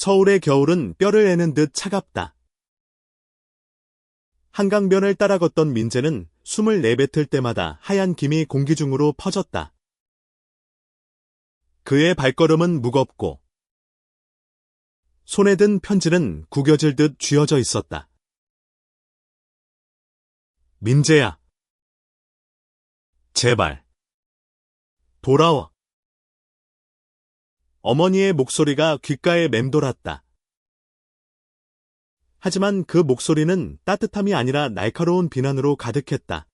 서울의 겨울은 뼈를 애는 듯 차갑다. 한강변을 따라 걷던 민재는 숨을 내뱉을 때마다 하얀 김이 공기 중으로 퍼졌다. 그의 발걸음은 무겁고 손에 든 편지는 구겨질 듯 쥐어져 있었다. 민재야. 제발. 돌아와. 어머니의 목소리가 귓가에 맴돌았다. 하지만 그 목소리는 따뜻함이 아니라 날카로운 비난으로 가득했다.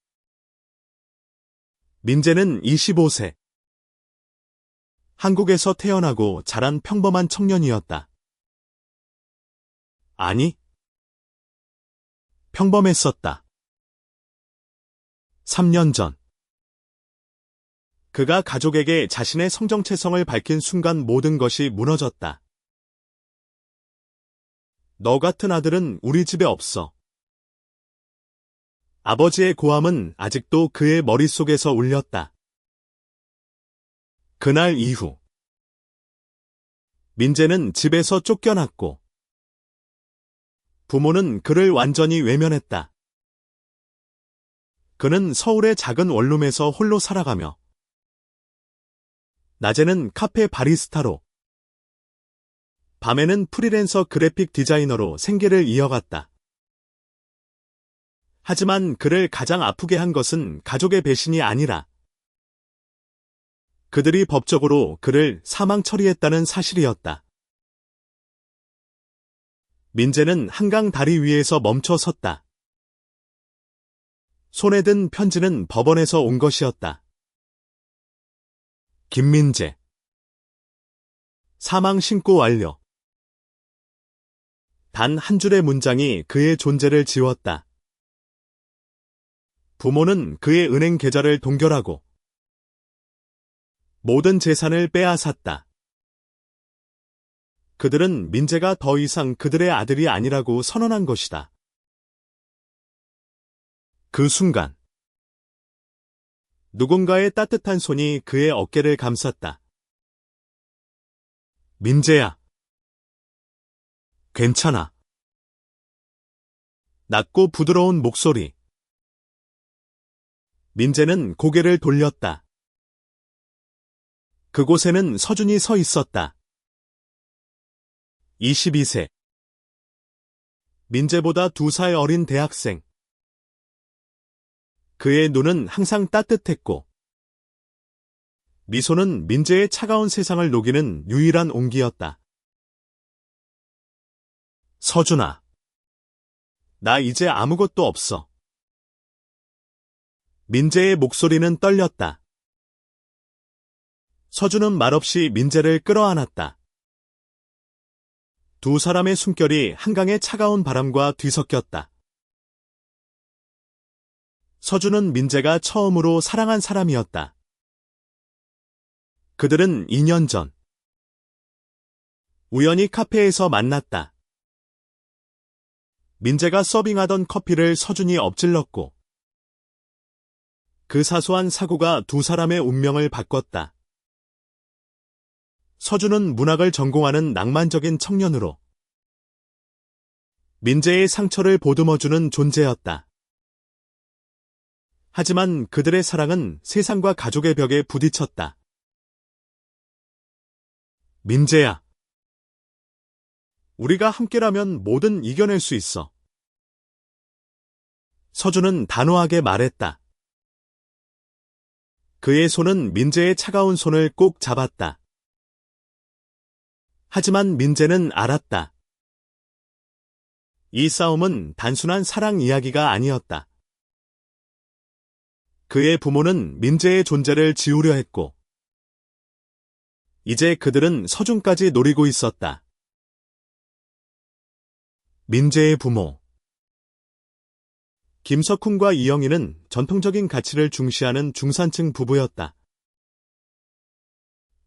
민재는 25세. 한국에서 태어나고 자란 평범한 청년이었다. 아니, 평범했었다. 3년 전. 그가 가족에게 자신의 성정체성을 밝힌 순간 모든 것이 무너졌다. 너 같은 아들은 우리 집에 없어. 아버지의 고함은 아직도 그의 머릿속에서 울렸다. 그날 이후 민재는 집에서 쫓겨났고 부모는 그를 완전히 외면했다. 그는 서울의 작은 원룸에서 홀로 살아가며 낮에는 카페 바리스타로 밤에는 프리랜서 그래픽 디자이너로 생계를 이어갔다. 하지만 그를 가장 아프게 한 것은 가족의 배신이 아니라 그들이 법적으로 그를 사망 처리했다는 사실이었다. 민재는 한강 다리 위에서 멈춰 섰다. 손에 든 편지는 법원에서 온 것이었다. 김민재. 사망 신고 완료. 단 한 줄의 문장이 그의 존재를 지웠다. 부모는 그의 은행 계좌를 동결하고 모든 재산을 빼앗았다. 그들은 민재가 더 이상 그들의 아들이 아니라고 선언한 것이다. 그 순간 누군가의 따뜻한 손이 그의 어깨를 감쌌다. 민재야. 괜찮아. 낮고 부드러운 목소리. 민재는 고개를 돌렸다. 그곳에는 서준이 서 있었다. 22세. 민재보다 2살 어린 대학생. 그의 눈은 항상 따뜻했고 미소는 민재의 차가운 세상을 녹이는 유일한 온기였다. 서준아. 나 이제 아무것도 없어. 민재의 목소리는 떨렸다. 서준은 말없이 민재를 끌어안았다. 두 사람의 숨결이 한강의 차가운 바람과 뒤섞였다. 서준은 민재가 처음으로 사랑한 사람이었다. 그들은 2년 전 우연히 카페에서 만났다. 민재가 서빙하던 커피를 서준이 엎질렀고 그 사소한 사고가 두 사람의 운명을 바꿨다. 서준은 문학을 전공하는 낭만적인 청년으로 민재의 상처를 보듬어주는 존재였다. 하지만 그들의 사랑은 세상과 가족의 벽에 부딪혔다. 민재야. 우리가 함께라면 뭐든 이겨낼 수 있어. 서준은 단호하게 말했다. 그의 손은 민재의 차가운 손을 꼭 잡았다. 하지만 민재는 알았다. 이 싸움은 단순한 사랑 이야기가 아니었다. 그의 부모는 민재의 존재를 지우려 했고 이제 그들은 서준까지 노리고 있었다. 민재의 부모 김석훈과 이영희는 전통적인 가치를 중시하는 중산층 부부였다.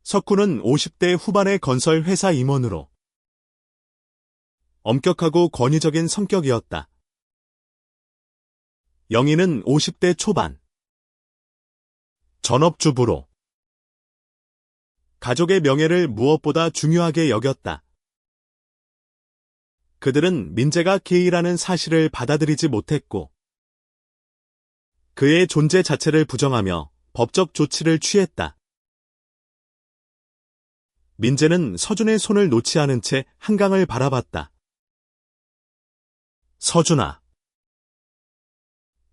석훈은 50대 후반의 건설 회사 임원으로 엄격하고 권위적인 성격이었다. 영희는 50대 초반 전업주부로 가족의 명예를 무엇보다 중요하게 여겼다. 그들은 민재가 게이라는 사실을 받아들이지 못했고 그의 존재 자체를 부정하며 법적 조치를 취했다. 민재는 서준의 손을 놓지 않은 채 한강을 바라봤다. 서준아,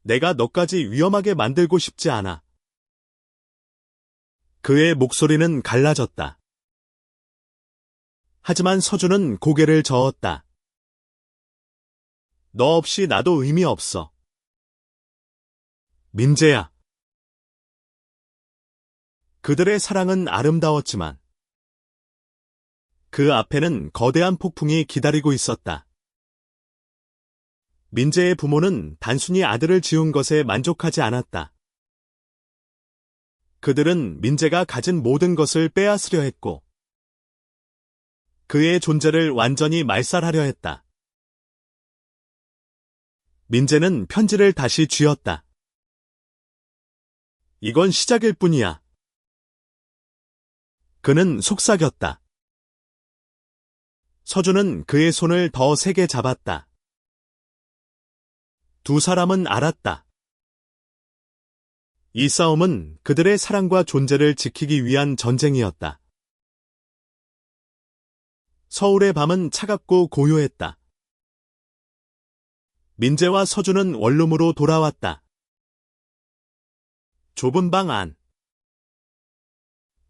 내가 너까지 위험하게 만들고 싶지 않아. 그의 목소리는 갈라졌다. 하지만 서준은 고개를 저었다. 너 없이 나도 의미 없어. 민재야. 그들의 사랑은 아름다웠지만 그 앞에는 거대한 폭풍이 기다리고 있었다. 민재의 부모는 단순히 아들을 지운 것에 만족하지 않았다. 그들은 민재가 가진 모든 것을 빼앗으려 했고 그의 존재를 완전히 말살하려 했다. 민재는 편지를 다시 쥐었다. 이건 시작일 뿐이야. 그는 속삭였다. 서준은 그의 손을 더 세게 잡았다. 두 사람은 알았다. 이 싸움은 그들의 사랑과 존재를 지키기 위한 전쟁이었다. 서울의 밤은 차갑고 고요했다. 민재와 서준은 원룸으로 돌아왔다. 좁은 방 안.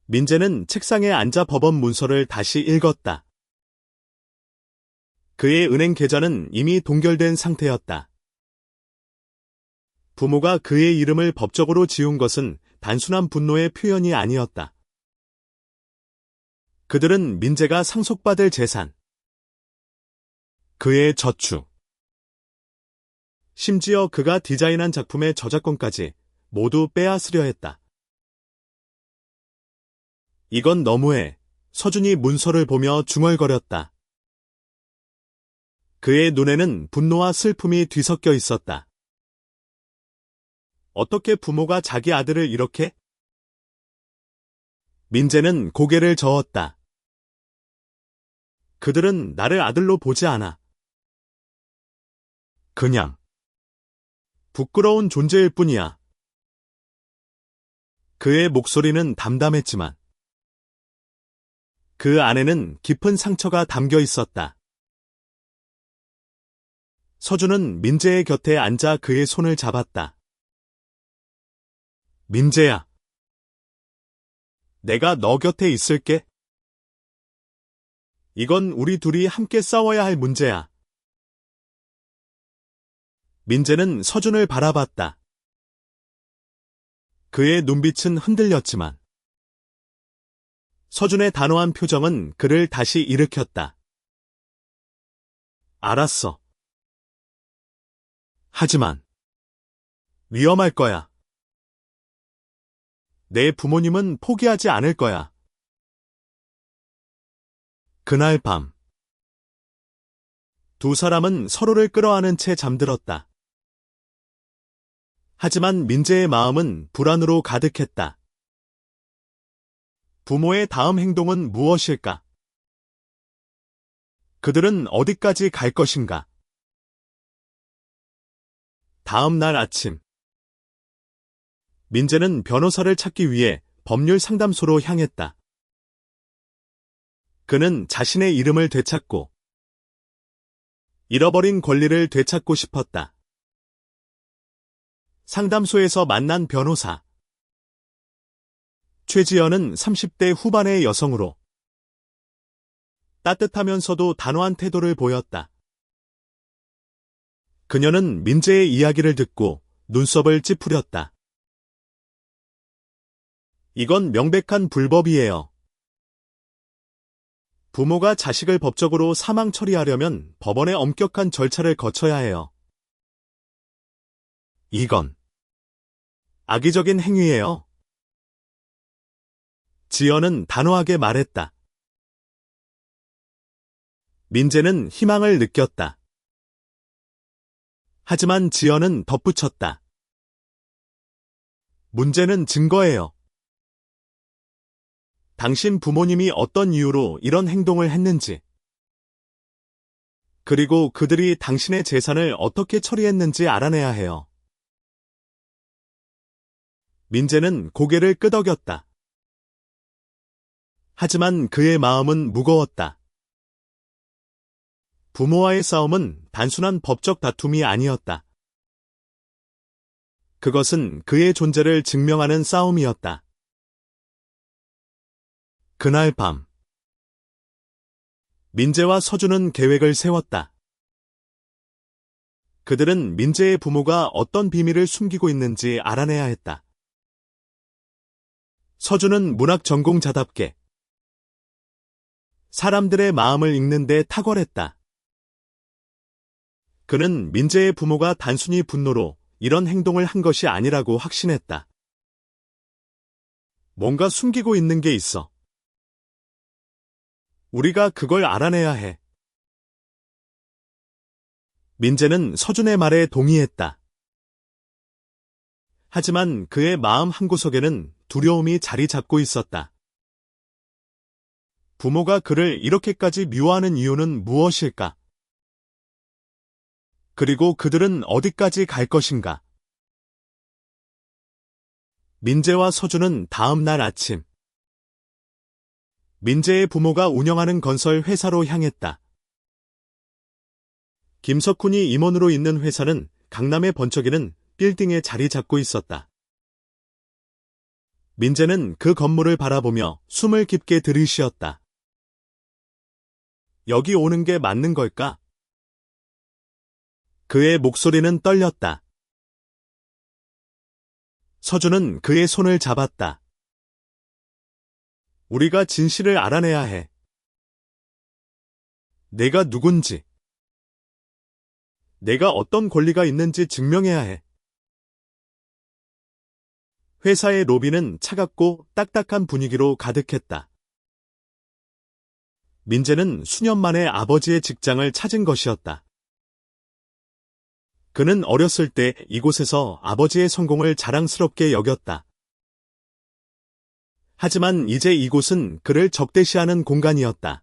민재는 책상에 앉아 법원 문서를 다시 읽었다. 그의 은행 계좌는 이미 동결된 상태였다. 부모가 그의 이름을 법적으로 지운 것은 단순한 분노의 표현이 아니었다. 그들은 민재가 상속받을 재산, 그의 저축, 심지어 그가 디자인한 작품의 저작권까지 모두 빼앗으려 했다. 이건 너무해. 서준이 문서를 보며 중얼거렸다. 그의 눈에는 분노와 슬픔이 뒤섞여 있었다. 어떻게 부모가 자기 아들을 이렇게? 민재는 고개를 저었다. 그들은 나를 아들로 보지 않아. 그냥 부끄러운 존재일 뿐이야. 그의 목소리는 담담했지만 그 안에는 깊은 상처가 담겨 있었다. 서준은 민재의 곁에 앉아 그의 손을 잡았다. 민재야. 내가 너 곁에 있을게. 이건 우리 둘이 함께 싸워야 할 문제야. 민재는 서준을 바라봤다. 그의 눈빛은 흔들렸지만 서준의 단호한 표정은 그를 다시 일으켰다. 알았어. 하지만 위험할 거야. 내 부모님은 포기하지 않을 거야. 그날 밤 두 사람은 서로를 끌어안은 채 잠들었다. 하지만 민재의 마음은 불안으로 가득했다. 부모의 다음 행동은 무엇일까? 그들은 어디까지 갈 것인가? 다음 날 아침 민재는 변호사를 찾기 위해 법률 상담소로 향했다. 그는 자신의 이름을 되찾고 잃어버린 권리를 되찾고 싶었다. 상담소에서 만난 변호사. 최지연은 30대 후반의 여성으로 따뜻하면서도 단호한 태도를 보였다. 그녀는 민재의 이야기를 듣고 눈썹을 찌푸렸다. 이건 명백한 불법이에요. 부모가 자식을 법적으로 사망 처리하려면 법원의 엄격한 절차를 거쳐야 해요. 이건 악의적인 행위예요. 지연은 단호하게 말했다. 민재는 희망을 느꼈다. 하지만 지연은 덧붙였다. 문제는 증거예요. 당신 부모님이 어떤 이유로 이런 행동을 했는지, 그리고 그들이 당신의 재산을 어떻게 처리했는지 알아내야 해요. 민재는 고개를 끄덕였다. 하지만 그의 마음은 무거웠다. 부모와의 싸움은 단순한 법적 다툼이 아니었다. 그것은 그의 존재를 증명하는 싸움이었다. 그날 밤, 민재와 서준은 계획을 세웠다. 그들은 민재의 부모가 어떤 비밀을 숨기고 있는지 알아내야 했다. 서준은 문학 전공자답게 사람들의 마음을 읽는 데 탁월했다. 그는 민재의 부모가 단순히 분노로 이런 행동을 한 것이 아니라고 확신했다. 뭔가 숨기고 있는 게 있어. 우리가 그걸 알아내야 해. 민재는 서준의 말에 동의했다. 하지만 그의 마음 한구석에는 두려움이 자리 잡고 있었다. 부모가 그를 이렇게까지 미워하는 이유는 무엇일까? 그리고 그들은 어디까지 갈 것인가? 민재와 서준은 다음 날 아침, 민재의 부모가 운영하는 건설 회사로 향했다. 김석훈이 임원으로 있는 회사는 강남에 번쩍이는 빌딩에 자리 잡고 있었다. 민재는 그 건물을 바라보며 숨을 깊게 들이쉬었다. 여기 오는 게 맞는 걸까? 그의 목소리는 떨렸다. 서준은 그의 손을 잡았다. 우리가 진실을 알아내야 해. 내가 누군지, 내가 어떤 권리가 있는지 증명해야 해. 회사의 로비는 차갑고 딱딱한 분위기로 가득했다. 민재는 수년 만에 아버지의 직장을 찾은 것이었다. 그는 어렸을 때 이곳에서 아버지의 성공을 자랑스럽게 여겼다. 하지만 이제 이곳은 그를 적대시하는 공간이었다.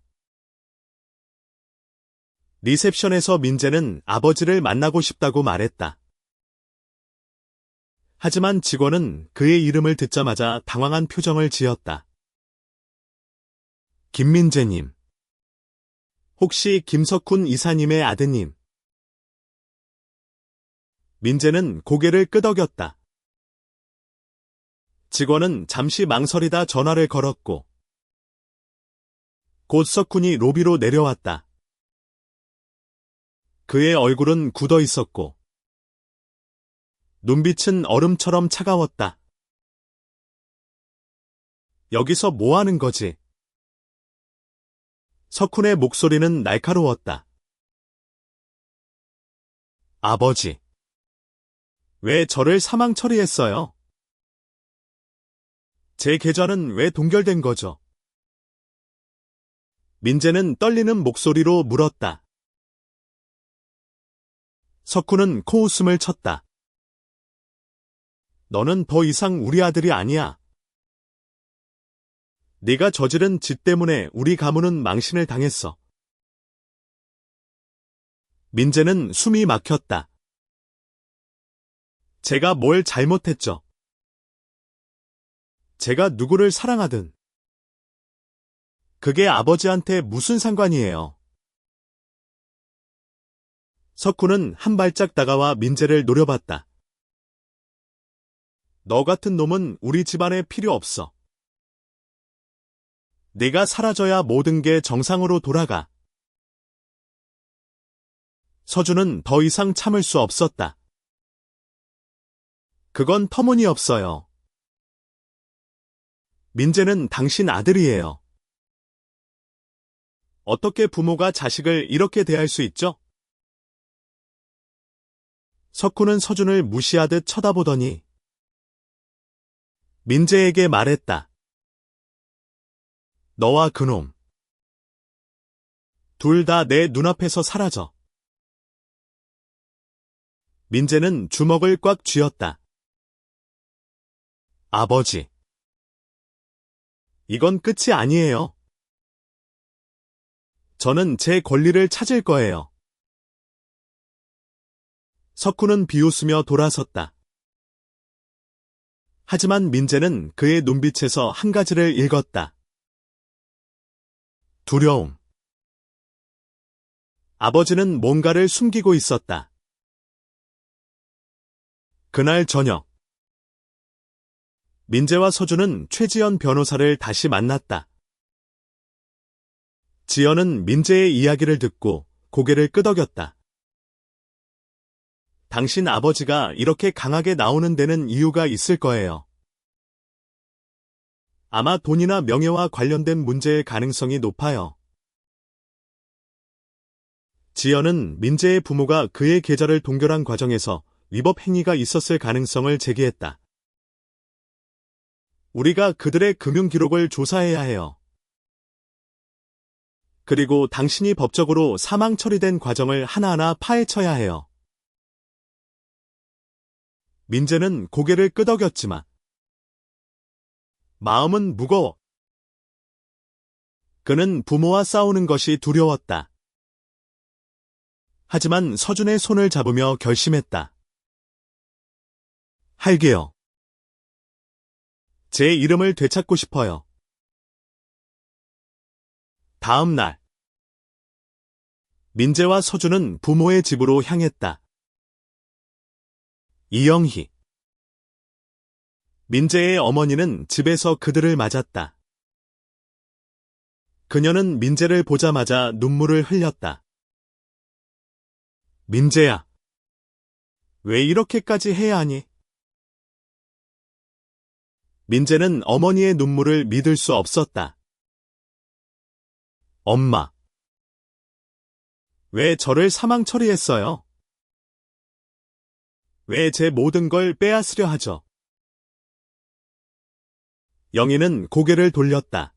리셉션에서 민재는 아버지를 만나고 싶다고 말했다. 하지만 직원은 그의 이름을 듣자마자 당황한 표정을 지었다. 김민재님. 혹시 김석훈 이사님의 아드님? 민재는 고개를 끄덕였다. 직원은 잠시 망설이다 전화를 걸었고, 곧 석훈이 로비로 내려왔다. 그의 얼굴은 굳어 있었고, 눈빛은 얼음처럼 차가웠다. 여기서 뭐 하는 거지? 석훈의 목소리는 날카로웠다. 아버지. 왜 저를 사망 처리했어요? 제 계좌는 왜 동결된 거죠? 민재는 떨리는 목소리로 물었다. 석훈은 코웃음을 쳤다. 너는 더 이상 우리 아들이 아니야. 네가 저지른 짓 때문에 우리 가문은 망신을 당했어. 민재는 숨이 막혔다. 제가 뭘 잘못했죠? 제가 누구를 사랑하든 그게 아버지한테 무슨 상관이에요? 석훈은 한 발짝 다가와 민재를 노려봤다. 너 같은 놈은 우리 집안에 필요 없어. 네가 사라져야 모든 게 정상으로 돌아가. 서준은 더 이상 참을 수 없었다. 그건 터무니없어요. 민재는 당신 아들이에요. 어떻게 부모가 자식을 이렇게 대할 수 있죠? 석훈은 서준을 무시하듯 쳐다보더니 민재에게 말했다. 너와 그놈. 둘 다 내 눈앞에서 사라져. 민재는 주먹을 꽉 쥐었다. 아버지. 이건 끝이 아니에요. 저는 제 권리를 찾을 거예요. 석훈은 비웃으며 돌아섰다. 하지만 민재는 그의 눈빛에서 한 가지를 읽었다. 두려움. 아버지는 뭔가를 숨기고 있었다. 그날 저녁, 민재와 서준은 최지연 변호사를 다시 만났다. 지연은 민재의 이야기를 듣고 고개를 끄덕였다. 당신 아버지가 이렇게 강하게 나오는 데는 이유가 있을 거예요. 아마 돈이나 명예와 관련된 문제의 가능성이 높아요. 지연은 민재의 부모가 그의 계좌를 동결한 과정에서 위법 행위가 있었을 가능성을 제기했다. 우리가 그들의 금융 기록을 조사해야 해요. 그리고 당신이 법적으로 사망 처리된 과정을 하나하나 파헤쳐야 해요. 민재는 고개를 끄덕였지만 마음은 무거워. 그는 부모와 싸우는 것이 두려웠다. 하지만 서준의 손을 잡으며 결심했다. 할게요. 제 이름을 되찾고 싶어요. 다음 날, 민재와 서준은 부모의 집으로 향했다. 이영희. 민재의 어머니는 집에서 그들을 맞았다. 그녀는 민재를 보자마자 눈물을 흘렸다. 민재야, 왜 이렇게까지 해야 하니? 민재는 어머니의 눈물을 믿을 수 없었다. 엄마, 왜 저를 사망 처리했어요? 왜 제 모든 걸 빼앗으려 하죠? 영희는 고개를 돌렸다.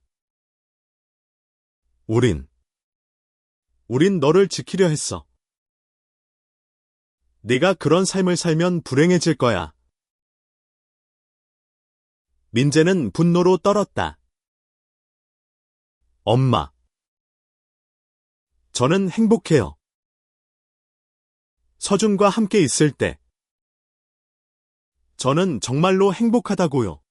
우린 너를 지키려 했어. 네가 그런 삶을 살면 불행해질 거야. 민재는 분노로 떨었다. 엄마, 저는 행복해요. 서준과 함께 있을 때 저는 정말로 행복하다고요.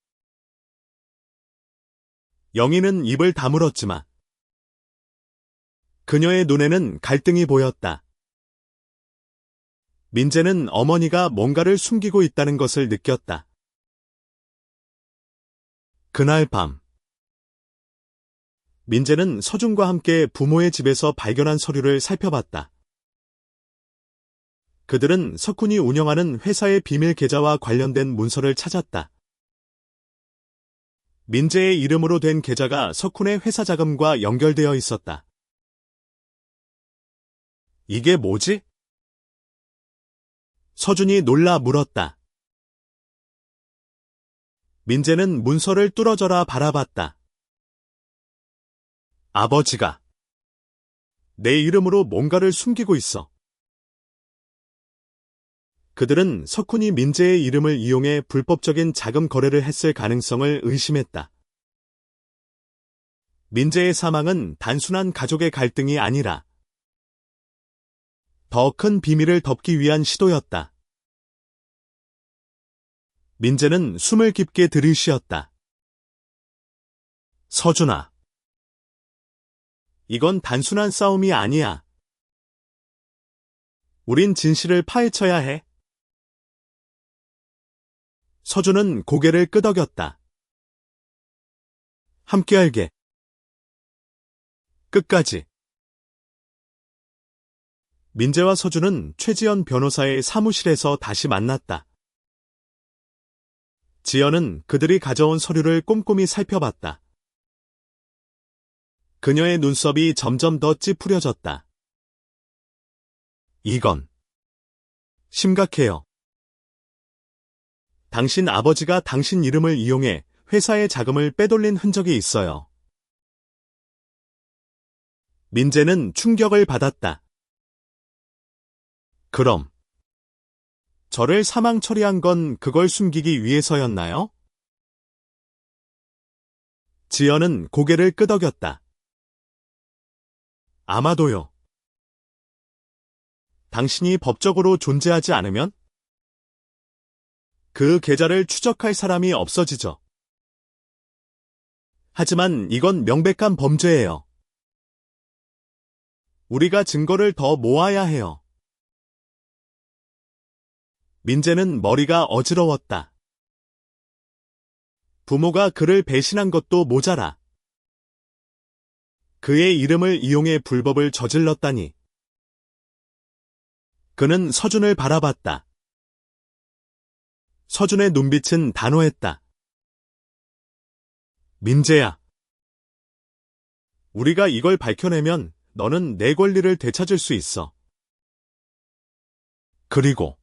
영희는 입을 다물었지만 그녀의 눈에는 갈등이 보였다. 민재는 어머니가 뭔가를 숨기고 있다는 것을 느꼈다. 그날 밤, 민재는 서준과 함께 부모의 집에서 발견한 서류를 살펴봤다. 그들은 석훈이 운영하는 회사의 비밀 계좌와 관련된 문서를 찾았다. 민재의 이름으로 된 계좌가 석훈의 회사 자금과 연결되어 있었다. 이게 뭐지? 서준이 놀라 물었다. 민재는 문서를 뚫어져라 바라봤다. 아버지가 내 이름으로 뭔가를 숨기고 있어. 그들은 석훈이 민재의 이름을 이용해 불법적인 자금 거래를 했을 가능성을 의심했다. 민재의 사망은 단순한 가족의 갈등이 아니라 더 큰 비밀을 덮기 위한 시도였다. 민재는 숨을 깊게 들이쉬었다. 서준아, 이건 단순한 싸움이 아니야. 우린 진실을 파헤쳐야 해. 서준은 고개를 끄덕였다. 함께할게. 끝까지. 민재와 서준은 최지연 변호사의 사무실에서 다시 만났다. 지연은 그들이 가져온 서류를 꼼꼼히 살펴봤다. 그녀의 눈썹이 점점 더 찌푸려졌다. 이건 심각해요. 당신 아버지가 당신 이름을 이용해 회사의 자금을 빼돌린 흔적이 있어요. 민재는 충격을 받았다. 그럼 저를 사망 처리한 건 그걸 숨기기 위해서였나요? 지연은 고개를 끄덕였다. 아마도요. 당신이 법적으로 존재하지 않으면 그 계좌를 추적할 사람이 없어지죠. 하지만 이건 명백한 범죄예요. 우리가 증거를 더 모아야 해요. 민재는 머리가 어지러웠다. 부모가 그를 배신한 것도 모자라. 그의 이름을 이용해 불법을 저질렀다니. 그는 서준을 바라봤다. 서준의 눈빛은 단호했다. 민재야. 우리가 이걸 밝혀내면 너는 내 권리를 되찾을 수 있어. 그리고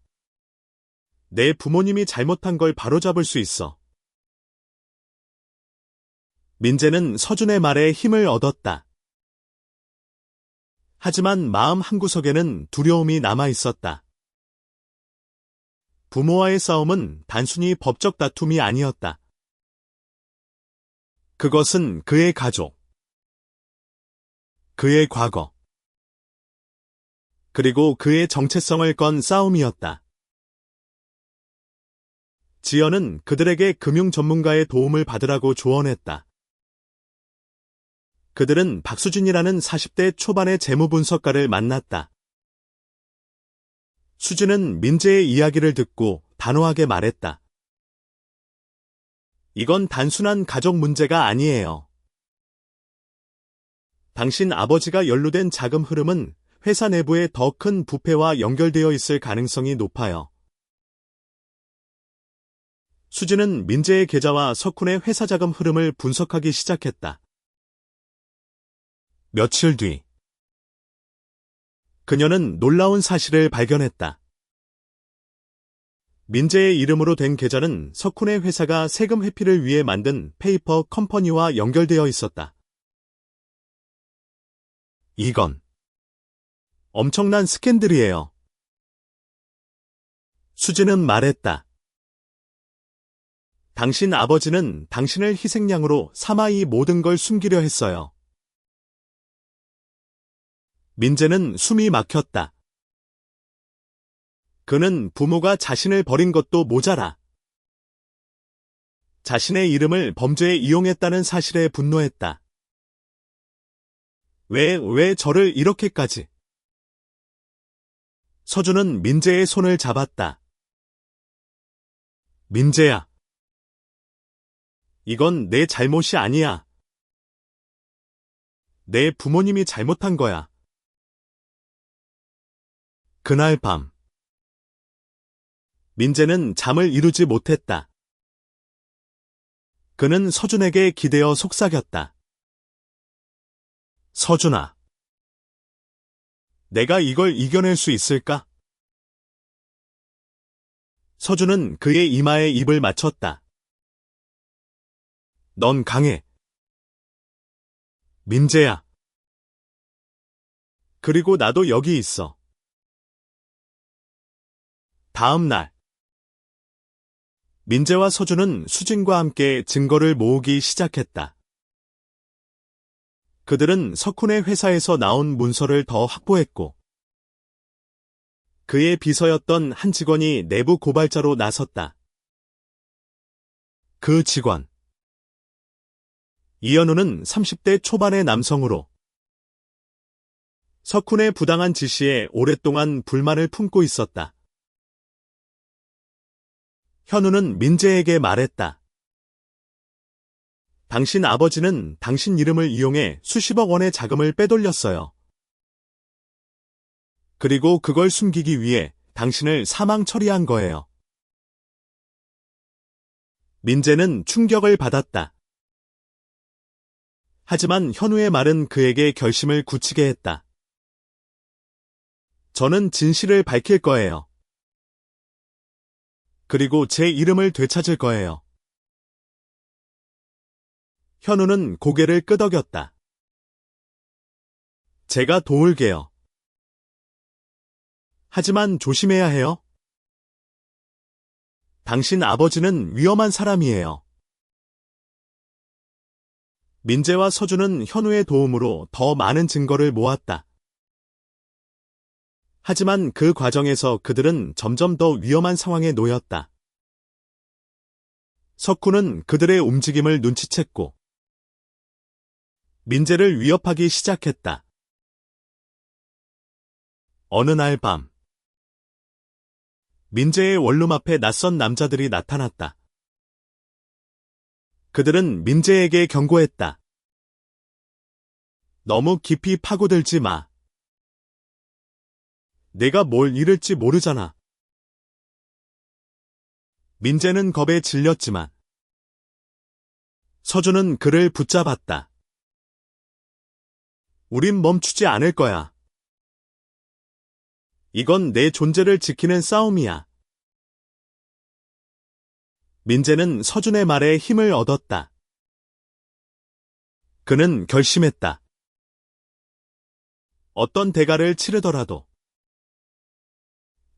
내 부모님이 잘못한 걸 바로잡을 수 있어. 민재는 서준의 말에 힘을 얻었다. 하지만 마음 한구석에는 두려움이 남아 있었다. 부모와의 싸움은 단순히 법적 다툼이 아니었다. 그것은 그의 가족, 그의 과거, 그리고 그의 정체성을 건 싸움이었다. 지연은 그들에게 금융 전문가의 도움을 받으라고 조언했다. 그들은 박수진이라는 40대 초반의 재무분석가를 만났다. 수진은 민재의 이야기를 듣고 단호하게 말했다. 이건 단순한 가족 문제가 아니에요. 당신 아버지가 연루된 자금 흐름은 회사 내부의 더 큰 부패와 연결되어 있을 가능성이 높아요. 수진은 민재의 계좌와 석훈의 회사 자금 흐름을 분석하기 시작했다. 며칠 뒤, 그녀는 놀라운 사실을 발견했다. 민재의 이름으로 된 계좌는 석훈의 회사가 세금 회피를 위해 만든 페이퍼 컴퍼니와 연결되어 있었다. 이건 엄청난 스캔들이에요. 수진은 말했다. 당신 아버지는 당신을 희생양으로 삼아 이 모든 걸 숨기려 했어요. 민재는 숨이 막혔다. 그는 부모가 자신을 버린 것도 모자라 자신의 이름을 범죄에 이용했다는 사실에 분노했다. 왜 저를 이렇게까지? 서준은 민재의 손을 잡았다. 민재야. 이건 내 잘못이 아니야. 내 부모님이 잘못한 거야. 그날 밤, 민재는 잠을 이루지 못했다. 그는 서준에게 기대어 속삭였다. 서준아, 내가 이걸 이겨낼 수 있을까? 서준은 그의 이마에 입을 맞췄다. 넌 강해. 민재야. 그리고 나도 여기 있어. 다음 날, 민재와 서준은 수진과 함께 증거를 모으기 시작했다. 그들은 석훈의 회사에서 나온 문서를 더 확보했고, 그의 비서였던 한 직원이 내부 고발자로 나섰다. 그 직원, 이현우는 30대 초반의 남성으로 석훈의 부당한 지시에 오랫동안 불만을 품고 있었다. 현우는 민재에게 말했다. 당신 아버지는 당신 이름을 이용해 수십억 원의 자금을 빼돌렸어요. 그리고 그걸 숨기기 위해 당신을 사망 처리한 거예요. 민재는 충격을 받았다. 하지만 현우의 말은 그에게 결심을 굳히게 했다. 저는 진실을 밝힐 거예요. 그리고 제 이름을 되찾을 거예요. 현우는 고개를 끄덕였다. 제가 도울게요. 하지만 조심해야 해요. 당신 아버지는 위험한 사람이에요. 민재와 서준은 현우의 도움으로 더 많은 증거를 모았다. 하지만 그 과정에서 그들은 점점 더 위험한 상황에 놓였다. 석훈은 그들의 움직임을 눈치챘고 민재를 위협하기 시작했다. 어느 날 밤, 민재의 원룸 앞에 낯선 남자들이 나타났다. 그들은 민재에게 경고했다. 너무 깊이 파고들지 마. 내가 뭘 잃을지 모르잖아. 민재는 겁에 질렸지만 서준은 그를 붙잡았다. 우린 멈추지 않을 거야. 이건 내 존재를 지키는 싸움이야. 민재는 서준의 말에 힘을 얻었다. 그는 결심했다. 어떤 대가를 치르더라도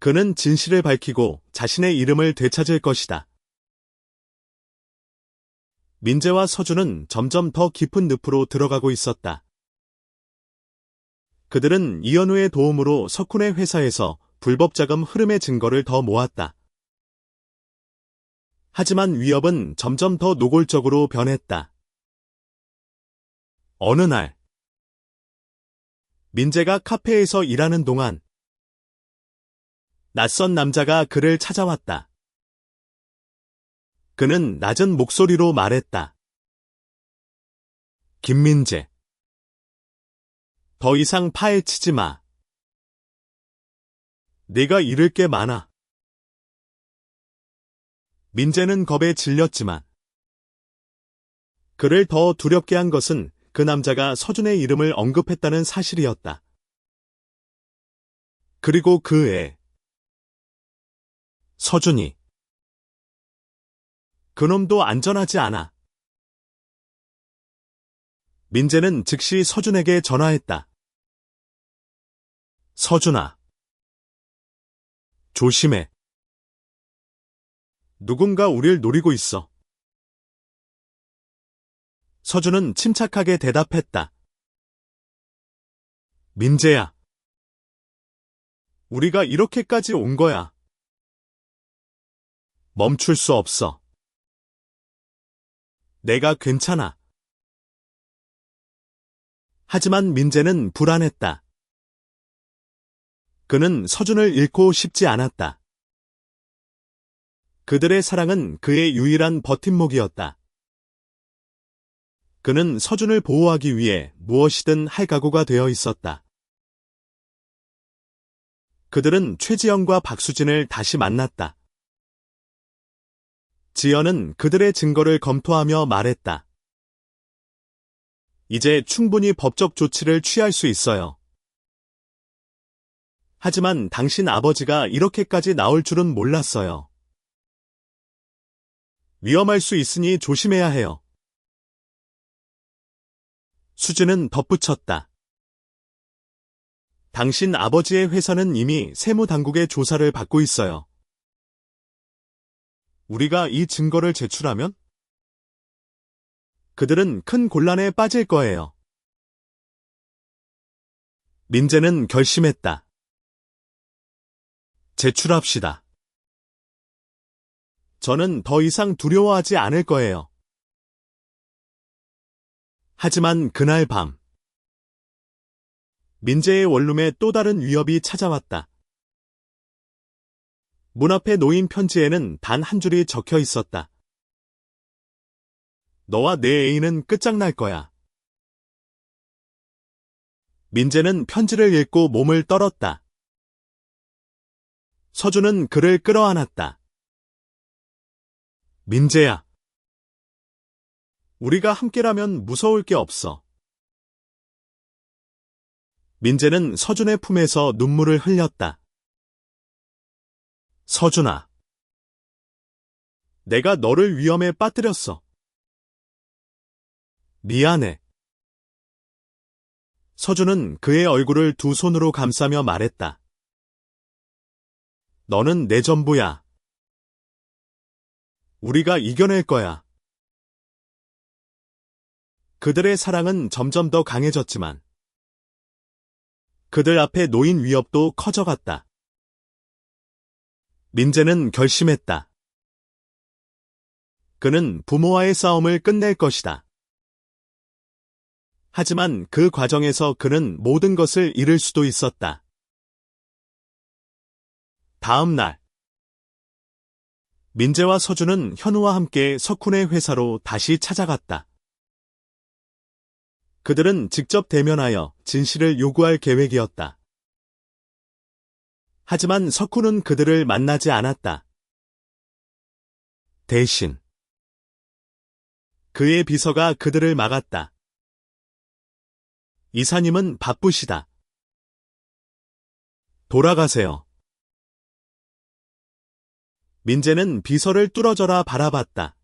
그는 진실을 밝히고 자신의 이름을 되찾을 것이다. 민재와 서준은 점점 더 깊은 늪으로 들어가고 있었다. 그들은 이현우의 도움으로 석훈의 회사에서 불법 자금 흐름의 증거를 더 모았다. 하지만 위협은 점점 더 노골적으로 변했다. 어느 날, 민재가 카페에서 일하는 동안 낯선 남자가 그를 찾아왔다. 그는 낮은 목소리로 말했다. 김민재. 더 이상 파헤치지 마. 내가 잃을 게 많아. 민재는 겁에 질렸지만 그를 더 두렵게 한 것은 그 남자가 서준의 이름을 언급했다는 사실이었다. 그리고 그 애, 서준이. 그놈도 안전하지 않아. 민재는 즉시 서준에게 전화했다. 서준아. 조심해. 누군가 우릴 노리고 있어. 서준은 침착하게 대답했다. 민재야. 우리가 이렇게까지 온 거야. 멈출 수 없어. 내가 괜찮아. 하지만 민재는 불안했다. 그는 서준을 잃고 싶지 않았다. 그들의 사랑은 그의 유일한 버팀목이었다. 그는 서준을 보호하기 위해 무엇이든 할 각오가 되어 있었다. 그들은 최지연과 박수진을 다시 만났다. 지연은 그들의 증거를 검토하며 말했다. 이제 충분히 법적 조치를 취할 수 있어요. 하지만 당신 아버지가 이렇게까지 나올 줄은 몰랐어요. 위험할 수 있으니 조심해야 해요. 수진은 덧붙였다. 당신 아버지의 회사는 이미 세무당국의 조사를 받고 있어요. 우리가 이 증거를 제출하면 그들은 큰 곤란에 빠질 거예요. 민재는 결심했다. 제출합시다. 저는 더 이상 두려워하지 않을 거예요. 하지만 그날 밤, 민재의 원룸에 또 다른 위협이 찾아왔다. 문 앞에 놓인 편지에는 단 한 줄이 적혀 있었다. 너와 내 애인은 끝장날 거야. 민재는 편지를 읽고 몸을 떨었다. 서준은 그를 끌어안았다. 민재야. 우리가 함께라면 무서울 게 없어. 민재는 서준의 품에서 눈물을 흘렸다. 서준아. 내가 너를 위험에 빠뜨렸어. 미안해. 서준은 그의 얼굴을 두 손으로 감싸며 말했다. 너는 내 전부야. 우리가 이겨낼 거야. 그들의 사랑은 점점 더 강해졌지만 그들 앞에 놓인 위협도 커져갔다. 민재는 결심했다. 그는 부모와의 싸움을 끝낼 것이다. 하지만 그 과정에서 그는 모든 것을 잃을 수도 있었다. 다음 날, 민재와 서준은 현우와 함께 석훈의 회사로 다시 찾아갔다. 그들은 직접 대면하여 진실을 요구할 계획이었다. 하지만 석훈은 그들을 만나지 않았다. 대신 그의 비서가 그들을 막았다. 이사님은 바쁘시다. 돌아가세요. 민재는 비서를 뚫어져라 바라봤다.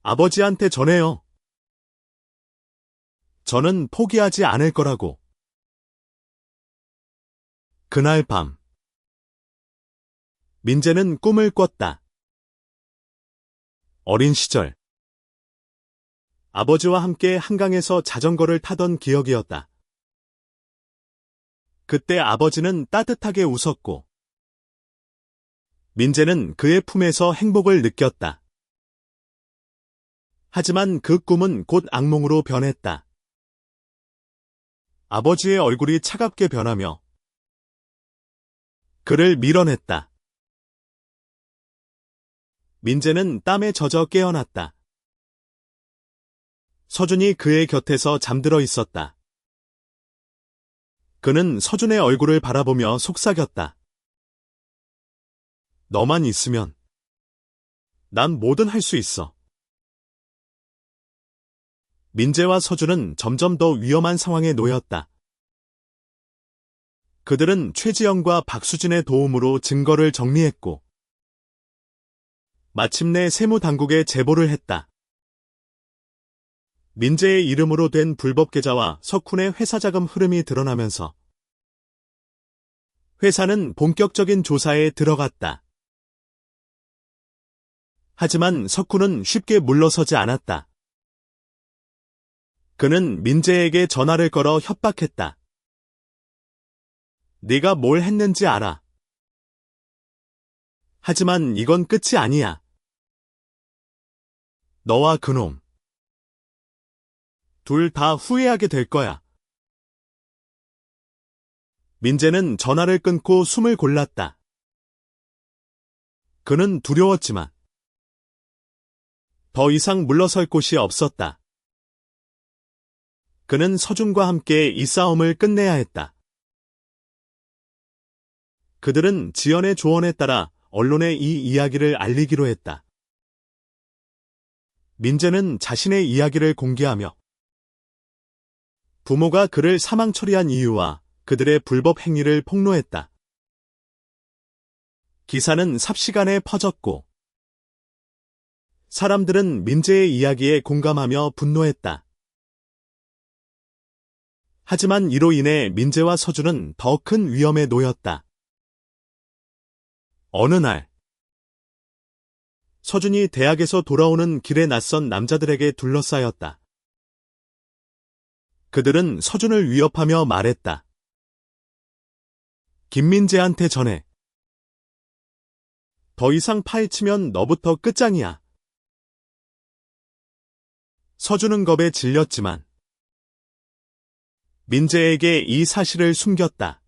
아버지한테 전해요. 저는 포기하지 않을 거라고. 그날 밤, 민재는 꿈을 꿨다. 어린 시절, 아버지와 함께 한강에서 자전거를 타던 기억이었다. 그때 아버지는 따뜻하게 웃었고, 민재는 그의 품에서 행복을 느꼈다. 하지만 그 꿈은 곧 악몽으로 변했다. 아버지의 얼굴이 차갑게 변하며 그를 밀어냈다. 민재는 땀에 젖어 깨어났다. 서준이 그의 곁에서 잠들어 있었다. 그는 서준의 얼굴을 바라보며 속삭였다. 너만 있으면 난 뭐든 할 수 있어. 민재와 서준은 점점 더 위험한 상황에 놓였다. 그들은 최지영과 박수진의 도움으로 증거를 정리했고, 마침내 세무당국에 제보를 했다. 민재의 이름으로 된 불법 계좌와 석훈의 회사 자금 흐름이 드러나면서 회사는 본격적인 조사에 들어갔다. 하지만 석훈은 쉽게 물러서지 않았다. 그는 민재에게 전화를 걸어 협박했다. 네가 뭘 했는지 알아. 하지만 이건 끝이 아니야. 너와 그놈, 둘 다 후회하게 될 거야. 민재는 전화를 끊고 숨을 골랐다. 그는 두려웠지만 더 이상 물러설 곳이 없었다. 그는 서준과 함께 이 싸움을 끝내야 했다. 그들은 지연의 조언에 따라 언론에 이 이야기를 알리기로 했다. 민재는 자신의 이야기를 공개하며 부모가 그를 사망 처리한 이유와 그들의 불법 행위를 폭로했다. 기사는 삽시간에 퍼졌고 사람들은 민재의 이야기에 공감하며 분노했다. 하지만 이로 인해 민재와 서준은 더 큰 위험에 놓였다. 어느 날, 서준이 대학에서 돌아오는 길에 낯선 남자들에게 둘러싸였다. 그들은 서준을 위협하며 말했다. 김민재한테 전해. 더 이상 파헤치면 너부터 끝장이야. 서준은 겁에 질렸지만 민재에게 이 사실을 숨겼다.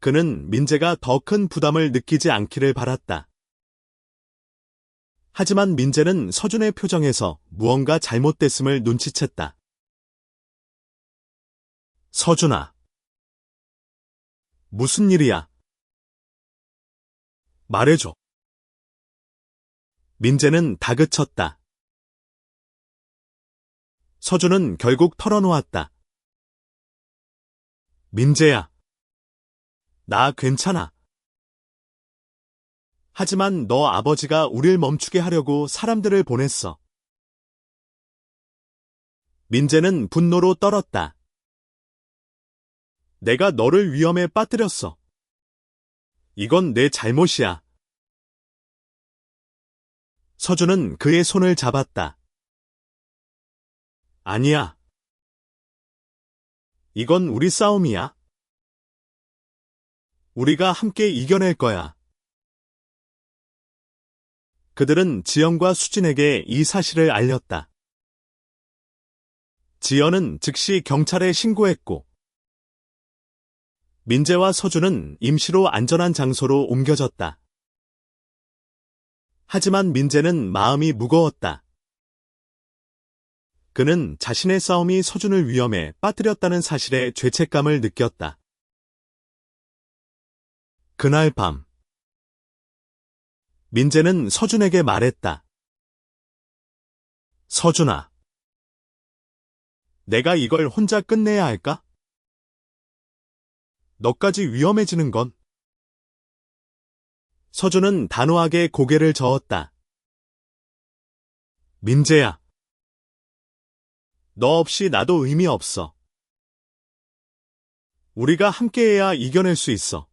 그는 민재가 더 큰 부담을 느끼지 않기를 바랐다. 하지만 민재는 서준의 표정에서 무언가 잘못됐음을 눈치챘다. 서준아. 무슨 일이야? 말해줘. 민재는 다그쳤다. 서준은 결국 털어놓았다. 민재야. 나 괜찮아. 하지만 너 아버지가 우릴 멈추게 하려고 사람들을 보냈어. 민재는 분노로 떨었다. 내가 너를 위험에 빠뜨렸어. 이건 내 잘못이야. 서준은 그의 손을 잡았다. 아니야. 이건 우리 싸움이야. 우리가 함께 이겨낼 거야. 그들은 지연과 수진에게 이 사실을 알렸다. 지연은 즉시 경찰에 신고했고, 민재와 서준은 임시로 안전한 장소로 옮겨졌다. 하지만 민재는 마음이 무거웠다. 그는 자신의 싸움이 서준을 위험에 빠뜨렸다는 사실에 죄책감을 느꼈다. 그날 밤, 민재는 서준에게 말했다. 서준아, 내가 이걸 혼자 끝내야 할까? 너까지 위험해지는 건. 서준은 단호하게 고개를 저었다. 민재야, 너 없이 나도 의미 없어. 우리가 함께해야 이겨낼 수 있어.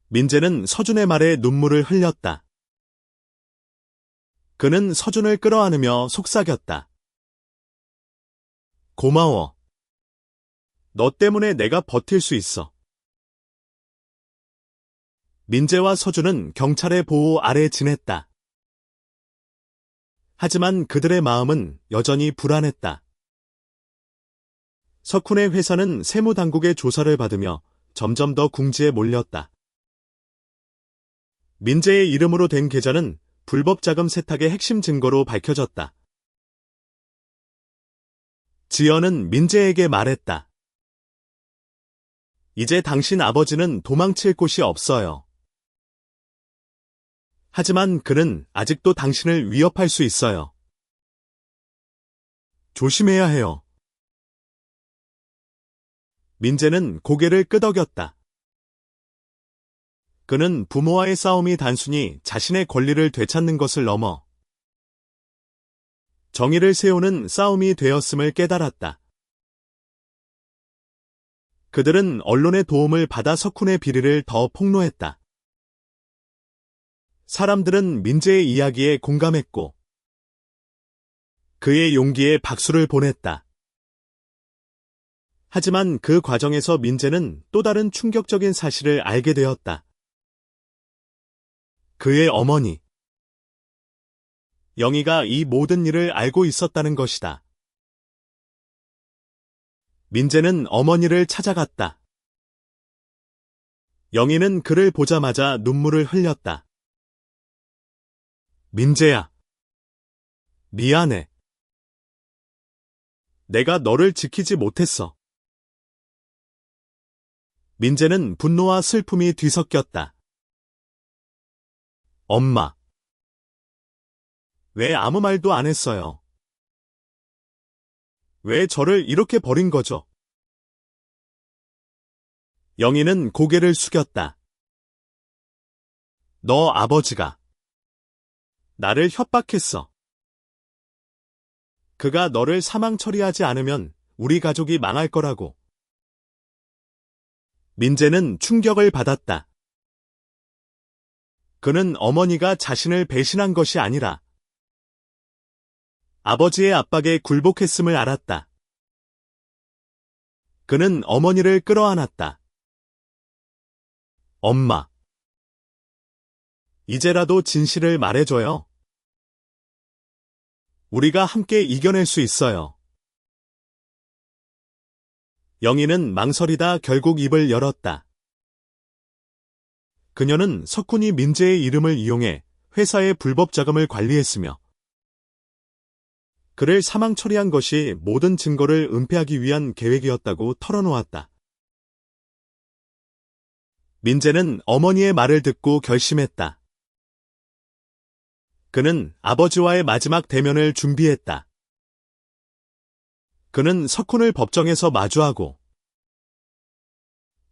민재는 서준의 말에 눈물을 흘렸다. 그는 서준을 끌어안으며 속삭였다. 고마워. 너 때문에 내가 버틸 수 있어. 민재와 서준은 경찰의 보호 아래 지냈다. 하지만 그들의 마음은 여전히 불안했다. 석훈의 회사는 세무당국의 조사를 받으며 점점 더 궁지에 몰렸다. 민재의 이름으로 된 계좌는 불법 자금 세탁의 핵심 증거로 밝혀졌다. 지연은 민재에게 말했다. 이제 당신 아버지는 도망칠 곳이 없어요. 하지만 그는 아직도 당신을 위협할 수 있어요. 조심해야 해요. 민재는 고개를 끄덕였다. 그는 부모와의 싸움이 단순히 자신의 권리를 되찾는 것을 넘어 정의를 세우는 싸움이 되었음을 깨달았다. 그들은 언론의 도움을 받아 석훈의 비리를 더 폭로했다. 사람들은 민재의 이야기에 공감했고 그의 용기에 박수를 보냈다. 하지만 그 과정에서 민재는 또 다른 충격적인 사실을 알게 되었다. 그의 어머니 영희가 이 모든 일을 알고 있었다는 것이다. 민재는 어머니를 찾아갔다. 영희는 그를 보자마자 눈물을 흘렸다. 민재야, 미안해. 내가 너를 지키지 못했어. 민재는 분노와 슬픔이 뒤섞였다. 엄마, 왜 아무 말도 안 했어요? 왜 저를 이렇게 버린 거죠? 영희는 고개를 숙였다. 너 아버지가 나를 협박했어. 그가 너를 사망 처리하지 않으면 우리 가족이 망할 거라고. 민재는 충격을 받았다. 그는 어머니가 자신을 배신한 것이 아니라 아버지의 압박에 굴복했음을 알았다. 그는 어머니를 끌어안았다. 엄마, 이제라도 진실을 말해줘요. 우리가 함께 이겨낼 수 있어요. 영희는 망설이다 결국 입을 열었다. 그녀는 석훈이 민재의 이름을 이용해 회사의 불법 자금을 관리했으며 그를 사망 처리한 것이 모든 증거를 은폐하기 위한 계획이었다고 털어놓았다. 민재는 어머니의 말을 듣고 결심했다. 그는 아버지와의 마지막 대면을 준비했다. 그는 석훈을 법정에서 마주하고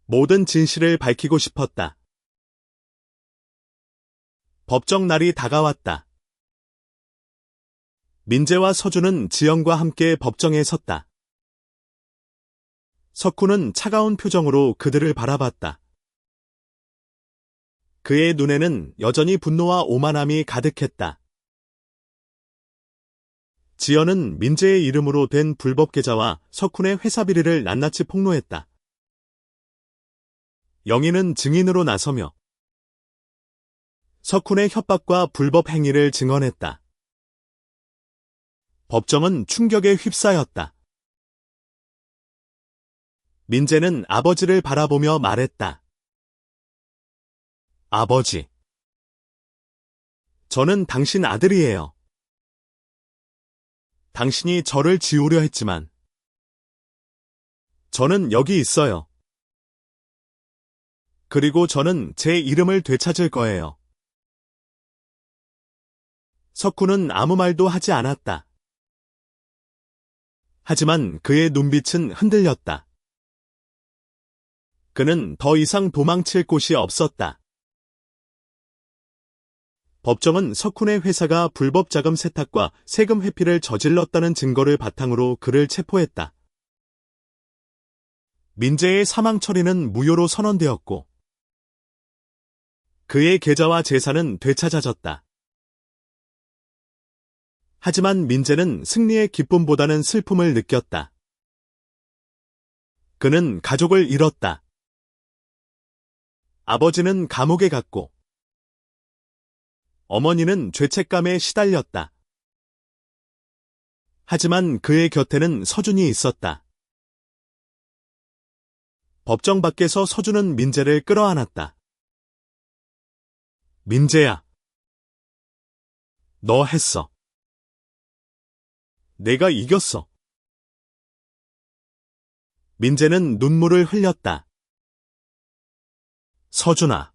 모든 진실을 밝히고 싶었다. 법정 날이 다가왔다. 민재와 서준은 지연과 함께 법정에 섰다. 석훈은 차가운 표정으로 그들을 바라봤다. 그의 눈에는 여전히 분노와 오만함이 가득했다. 지연은 민재의 이름으로 된 불법 계좌와 석훈의 회사 비리를 낱낱이 폭로했다. 영희는 증인으로 나서며 석훈의 협박과 불법 행위를 증언했다. 법정은 충격에 휩싸였다. 민재는 아버지를 바라보며 말했다. 아버지, 저는 당신 아들이에요. 당신이 저를 지우려 했지만 저는 여기 있어요. 그리고 저는 제 이름을 되찾을 거예요. 석훈은 아무 말도 하지 않았다. 하지만 그의 눈빛은 흔들렸다. 그는 더 이상 도망칠 곳이 없었다. 법정은 석훈의 회사가 불법 자금 세탁과 세금 회피를 저질렀다는 증거를 바탕으로 그를 체포했다. 민재의 사망 처리는 무효로 선언되었고 그의 계좌와 재산은 되찾아졌다. 하지만 민재는 승리의 기쁨보다는 슬픔을 느꼈다. 그는 가족을 잃었다. 아버지는 감옥에 갔고 어머니는 죄책감에 시달렸다. 하지만 그의 곁에는 서준이 있었다. 법정 밖에서 서준은 민재를 끌어안았다. 민재야, 너 했어. 내가 이겼어. 민재는 눈물을 흘렸다. 서준아,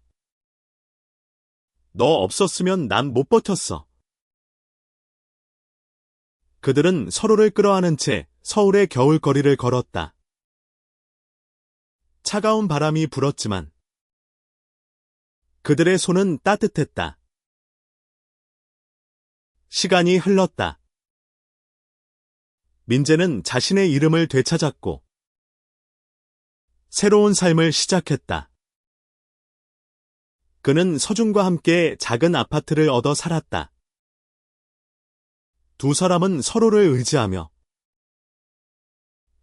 너 없었으면 난 못 버텼어. 그들은 서로를 끌어안은 채 서울의 겨울거리를 걸었다. 차가운 바람이 불었지만 그들의 손은 따뜻했다. 시간이 흘렀다. 민재는 자신의 이름을 되찾았고 새로운 삶을 시작했다. 그는 서준과 함께 작은 아파트를 얻어 살았다. 두 사람은 서로를 의지하며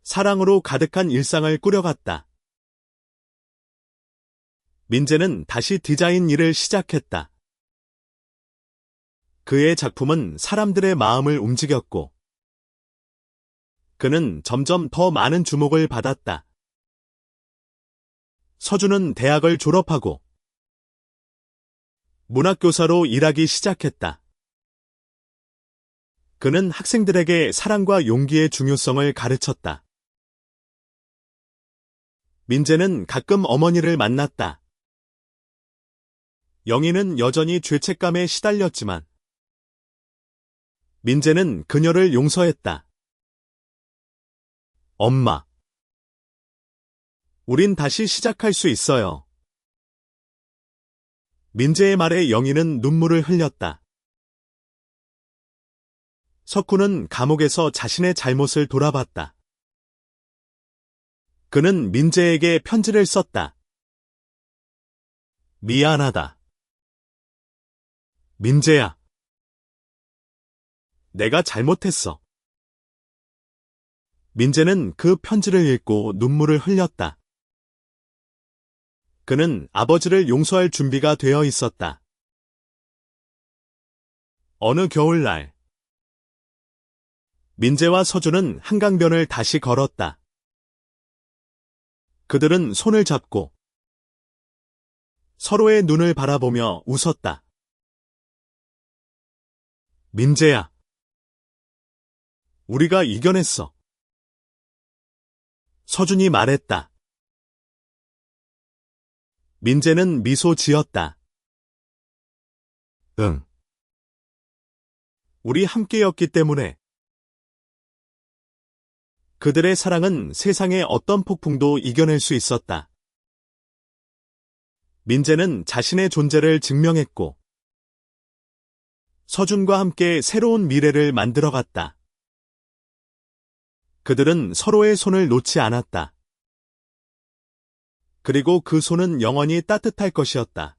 사랑으로 가득한 일상을 꾸려갔다. 민재는 다시 디자인 일을 시작했다. 그의 작품은 사람들의 마음을 움직였고 그는 점점 더 많은 주목을 받았다. 서준은 대학을 졸업하고 문학교사로 일하기 시작했다. 그는 학생들에게 사랑과 용기의 중요성을 가르쳤다. 민재는 가끔 어머니를 만났다. 영희는 여전히 죄책감에 시달렸지만 민재는 그녀를 용서했다. 엄마, 우린 다시 시작할 수 있어요. 민재의 말에 영희는 눈물을 흘렸다. 석훈은 감옥에서 자신의 잘못을 돌아봤다. 그는 민재에게 편지를 썼다. 미안하다. 민재야, 내가 잘못했어. 민재는 그 편지를 읽고 눈물을 흘렸다. 그는 아버지를 용서할 준비가 되어 있었다. 어느 겨울날, 민재와 서준은 한강변을 다시 걸었다. 그들은 손을 잡고 서로의 눈을 바라보며 웃었다. 민재야, 우리가 이겨냈어. 서준이 말했다. 민재는 미소 지었다. 응. 우리 함께였기 때문에. 그들의 사랑은 세상의 어떤 폭풍도 이겨낼 수 있었다. 민재는 자신의 존재를 증명했고, 서준과 함께 새로운 미래를 만들어갔다. 그들은 서로의 손을 놓지 않았다. 그리고 그 손은 영원히 따뜻할 것이었다.